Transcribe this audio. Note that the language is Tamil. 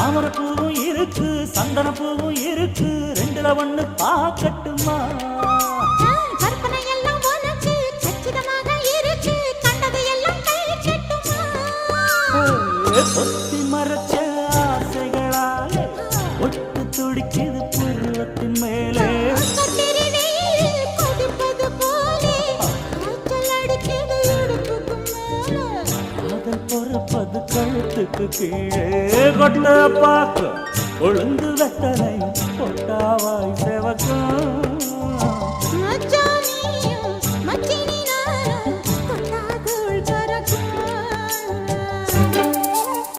தாமரை பூவும் இருக்கு சந்தன பூவும் இருக்கு ரெண்டுல ஒண்ணு பாக்கட்டுமா கற்பனை எல்லாம் உனக்கு சச்சிதமாக இருக்கு கண்டது எல்லாம் கை கட்டுமா பொத்தி மறைச்ச ஆசைகளாலே ஒட்டு துடிக்குது புருவத்தின் மேலே கொதிப்பது போலே காய்ச்சல் அடிக்குது இடுப்புக்கு மேலே காதல் பொறுப்பது கழுத்துக்கு கீழே கொட்ட பார்க்க ஒழுங்கு வெத்தனை கொட்டாவாய் செவக்கும்